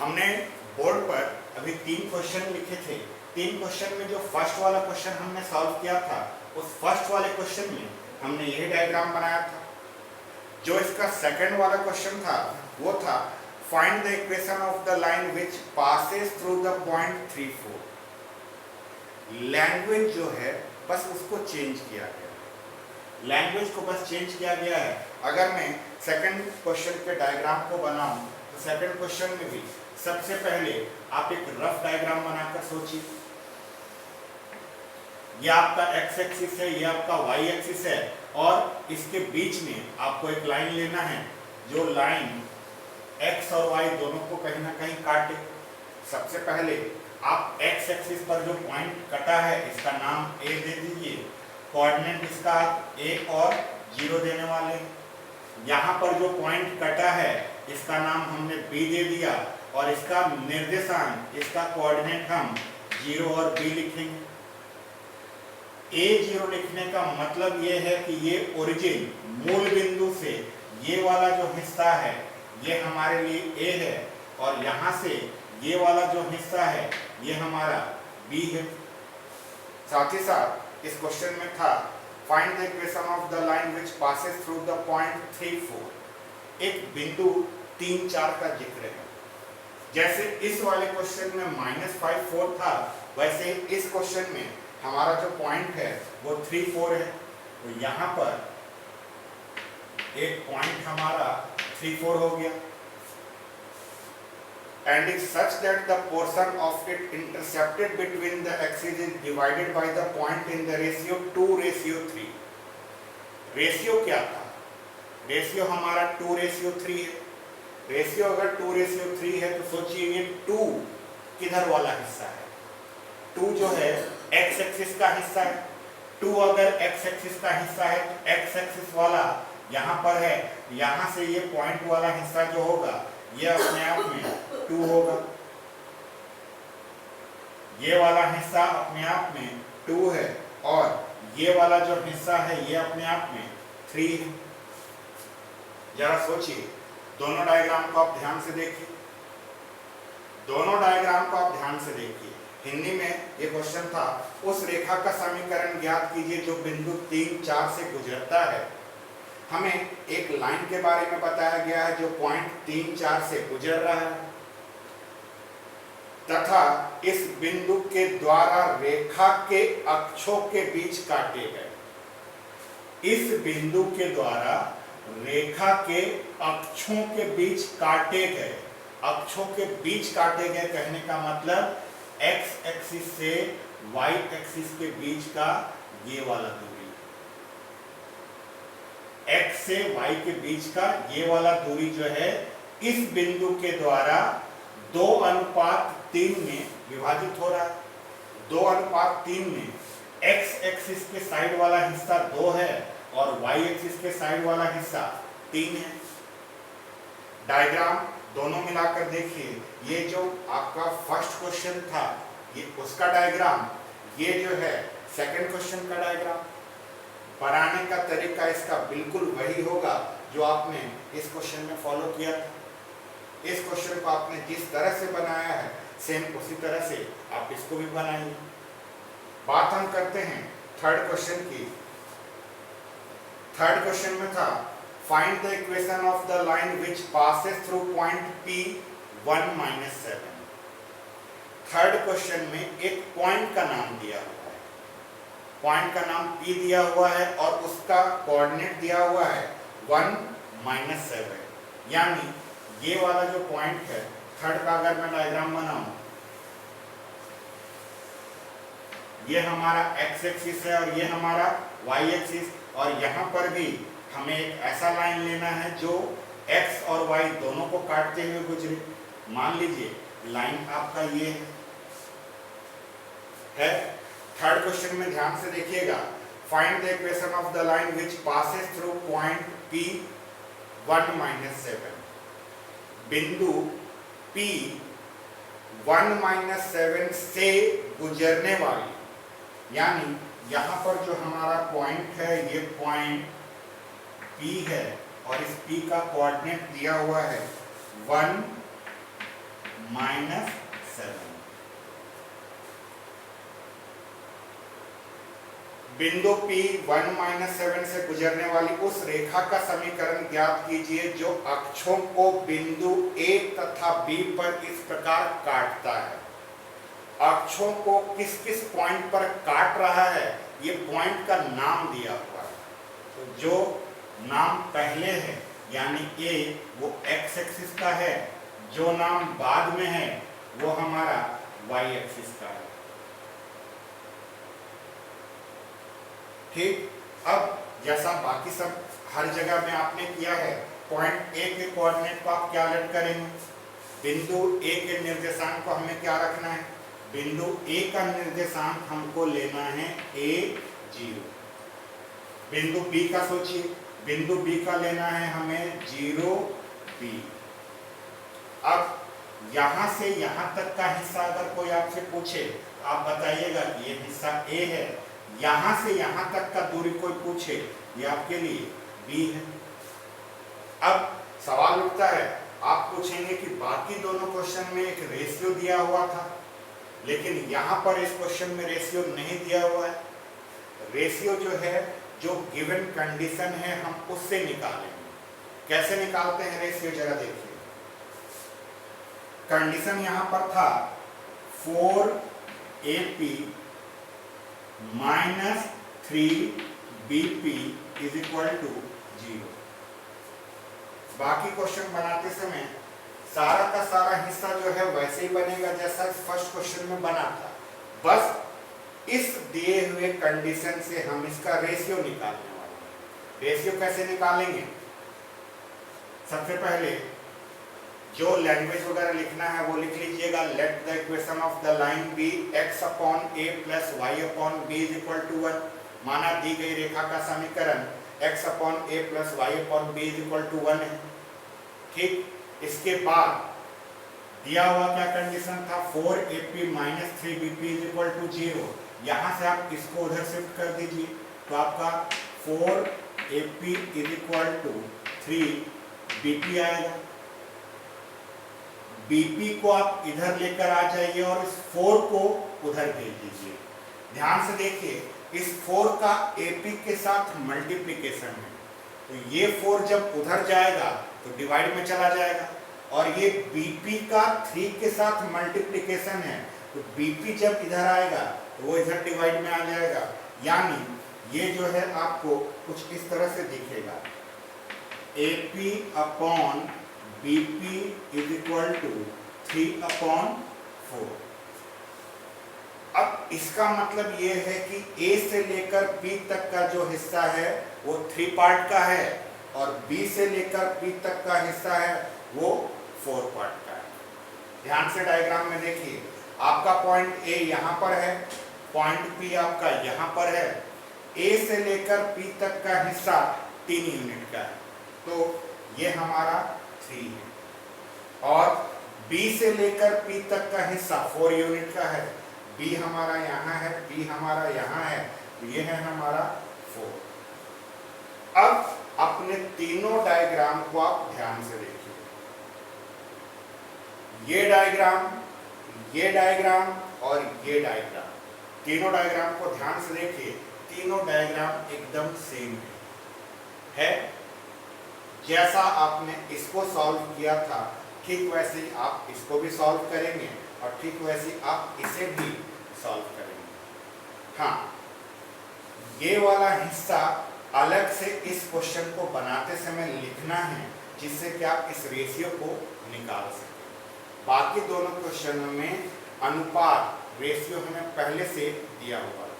हमने बोर्ड पर अभी 3 क्वेश्चन लिखे थे। 3 क्वेश्चन में जो फर्स्ट वाला क्वेश्चन हमने सॉल्व किया था, उस फर्स्ट वाले क्वेश्चन में हमने यही डायग्राम बनाया था। जो इसका सेकंड वाला क्वेश्चन था वो था find the equation of the line which passes through the point 3, 4। Language जो है बस उसको चेंज किया गया, लैंग्वेज को बस चेंज किया गया है। अगर मैं सेकंड क्वेश्चन के डायग्राम को बनाऊं तो सेकंड क्वेश्चन में भी सबसे पहले आप एक रफ डायग्राम बनाकर सोचिए। ये आपका एक्स एक्सिस है, ये आपका वाई एक्सिस है, और इसके बीच में आपको एक लाइन लेना है जो लाइन एक्स और वाई दोनों को कहीं ना कहीं काटे। सबसे पहले आप एक्स एक्सिस पर जो पॉइंट कटा है इसका नाम ए दे दीजिए, कोऑर्डिनेट इसका 1 और 0 देने वाले। यहाँ पर जो पॉइंट कटा है इसका नाम हमने बी दे दिया, और इसका निर्देशांक, इसका कोऑर्डिनेट हम 0 और बी लिखेंगे। A0 लिखने का मतलब ये है कि ये ओरिजिन, मूल बिंदु से ये वाला जो हिस्सा है ये हमारे लिए A है, और यहाँ से ये वाला जो हिस्सा है ये हमारा B है। साथ ही साथ इस क्वेश्चन में था find the equation of the line which passes through the point 3, 4। एक बिंदु 3, 4 का जिक्र है। जैसे इस वाले क्वेश्चन में -5, 4 था, वैसे इस क्वेश्चन में हमारा जो पॉइंट है वो 3, 4 है। तो यहाँ पर एक पॉइंट हमारा 3, 4 हो गया। And is such that the portion of it intercepted between the axes is divided by the point in the ratio 2:3। Ratio क्या था? रेशियो हमारा 2:3 है। रेशियो अगर 2:3 है तो सोचिए ये 2 किधर वाला हिस्सा है? 2 जो है एक्स एक्सिस का हिस्सा है। 2 अगर एक्स एक्सिस का हिस्सा है तो एक्स एक्सिस वाला यहाँ पर है, यहाँ से ये पॉइंट वाला हिस्सा जो होगा ये अपने आप में 2 होगा। ये वाला हिस्सा अपने आप में 2 है, और ये वाला जो हिस्सा है ये अपने आप में 3 है। जरा सोचिए, दोनों डायग्राम को आप ध्यान से देखिए, दोनों डायग्राम को आप ध्यान से देखिए। हिंदी में ये क्वेश्चन था उस रेखा का समीकरण ज्ञात कीजिए जो बिंदु 3, 4 से गुजरता है। हमें एक लाइन के बारे में बताया गया है जो पॉइंट 3, 4 से गुजर रहा है, तथा इस बिंदु के द्वारा रेखा के अक्षों के बीच काटे गए। इस बिंदु के द्वारा रेखा के अक्षों के बीच काटे गए। अक्षों के बीच काटे गए कहने का मतलब एक्स एक्सिस से वाई एक्सिस के बीच का ये वाला दूरी, एक्स से वाई के बीच का ये वाला दूरी जो है इस बिंदु के द्वारा 2:3 में विभाजित हो रहा है। 2:3 में एक्स एक्सिस के साइड वाला हिस्सा 2 है और वाई एक्सिस के साइड वाला हिस्सा 3 है। डायग्राम दोनों मिलाकर देखिए, ये जो आपका फर्स्ट क्वेश्चन था ये उसका डायग्राम, ये जो है सेकंड क्वेश्चन का डायग्राम। बनाने का तरीका इसका बिल्कुल वही होगा जो आपने इस क्वेश्चन में फॉलो किया था। इस क्वेश्चन को आपने जिस तरह से बनाया है सेम उसी तरह से आप इसको भी बनाइए। बात हम करते हैं थर्ड क्वेश्चन की। थर्ड क्वेश्चन में था find the equation of the line which passes through point P 1, -7। Third question में एक पॉइंट का नाम दिया हुआ है, पॉइंट का नाम P दिया हुआ है और उसका कोऑर्डिनेट दिया हुआ है 1, -7। यानी ये वाला जो पॉइंट है थर्ड का अगर मैं डायग्राम बनाऊं, ये हमारा एक्स एक्सिस है और ये हमारा वाई एक्सिस, और यहाँ पर भी हमें एक ऐसा लाइन लेना है जो एक्स और वाई दोनों को काटते हुए गुजरे। मान लीजिए लाइन आपका ये है। थर्ड क्वेश्चन में ध्यान से देखिएगा, find the equation of the line which passes through point P 1, -7। बिंदु P 1, -7 से गुजरने वाली, यानी यहाँ पर जो हमारा पॉइंट है ये पॉइंट P है और इस P का कोऑर्डिनेट दिया हुआ है 1, -7। बिंदु P 1 - 7 से गुजरने वाली उस रेखा का समीकरण ज्ञात कीजिए जो अक्षों को बिंदु A तथा B पर इस प्रकार काटता है। अक्षों को किस किस पॉइंट पर काट रहा है, ये पॉइंट का नाम दिया हुआ है। तो जो नाम पहले है यानी A वो x एक्सिस का है, जो नाम बाद में है वो हमारा y एक्सिस का है। ठीक, अब जैसा बाकी सब हर जगह में आपने किया है, पॉइंट A के कोऑर्डिनेट को आप क्या लेट करेंगे, बिंदु A के निर्देशांक को हमें क्या रखना है, बिंदु A का निर्देशांक हमको लेना है A0। बिंदु B का सोचिए, बिंदु B का लेना है हमें 0B। अब यहां से यहां तक का हिस्सा अगर कोई आपसे पूछे, आप बताइएगा कि ये हिस्सा A है, यहां से यहां तक का दूरी कोई पूछे, ये आपके लिए B है। अब सवाल उठता है, आप पूछेंगे कि बाकी दोनों क्वेश्चन में एक रेशियो दिया हुआ था, लेकिन यहां पर इस क्वेश्चन में रेशियो नहीं दिया हुआ है। रेशियो जो है, जो गिवन कंडीशन है, हम उससे निकालेंगे। कैसे निकालते हैं रेशियो, जरा देखिए। कंडीशन यहां पर था 4AP - 3BP is equal to 0। बाकी क्वेश्चन बनाते समय सारा का सारा हिस्सा जो है वैसे ही बनेगा जैसा फर्स्ट क्वेश्चन में बना था, बस इस दिए हुए कंडीशन से हम इसका रेशियो निकालने वाले हैं। रेशियो कैसे निकालेंगे, सबसे पहले जो लैंग्वेज वगैरह लिखना है वो लिख लीजिएगा। Let the equation of the line be x/a plus y/b is equal to 1। माना दी गई रेखा का समीकरण x/a plus y/b is equal to 1 है। ठीक, इसके बाद दिया हुआ क्या कंडीशन था, 4AP - 3BP is equal to 0। यहां से आप इसको उधर शिफ्ट कर दीजिए, तो आपका 4AP is equal to 3BP आएगा। BP को आप इधर लेकर आ जाइए और इस 4 को उधर भेज दीजिए। ध्यान से देखिए, इस 4 का AP के साथ मल्टीप्लिकेशन है, तो ये 4 जब उधर जाएगा तो डिवाइड में चला जाएगा, और ये BP का 3 के साथ मल्टीप्लिकेशन है, तो BP जब इधर आएगा तो वो इधर डिवाइड में आ जाएगा। यानी ये जो है आपको कुछ इस तरह से दिखेगा, AP/BP इज इक्वल टू 3/4। अब इसका मतलब ये है कि A से लेकर P तक का जो हिस्सा है वो 3 पार्ट का है, और B से लेकर P तक का हिस्सा है वो 4 पार्ट का है। ध्यान से डायग्राम में देखिए, आपका पॉइंट A यहाँ पर है, पॉइंट P आपका यहाँ पर है। A से लेकर P तक का हिस्सा 3 यूनिट का है, तो ये हमारा 3 है, और B से लेकर P तक का हिस्सा 4 यूनिट का है। B हमारा यहाँ है, B हमारा यहाँ है, तो ये है हमारा 4। अब अपने तीनों डायग्राम को आप ध्यान से देखिए, ये डायग्राम, ये डायग्राम और ये डायग्राम, तीनों डायग्राम को ध्यान से देखिए। तीनों डायग्राम एकदम सेम है। जैसा आपने इसको सॉल्व किया था, ठीक वैसे ही आप इसको भी सॉल्व करेंगे, और ठीक वैसे ही आप इसे भी सॉल्व करेंगे। हाँ, ये वाला हिस्सा अलग से इस क्वेश्चन को बनाते समय लिखना है, जिससे कि आप इस रेशियो को निकाल सकें। बाकी दोनों क्वेश्चनों में अनुपात रेशियो हमें पहले से दिया हुआ है।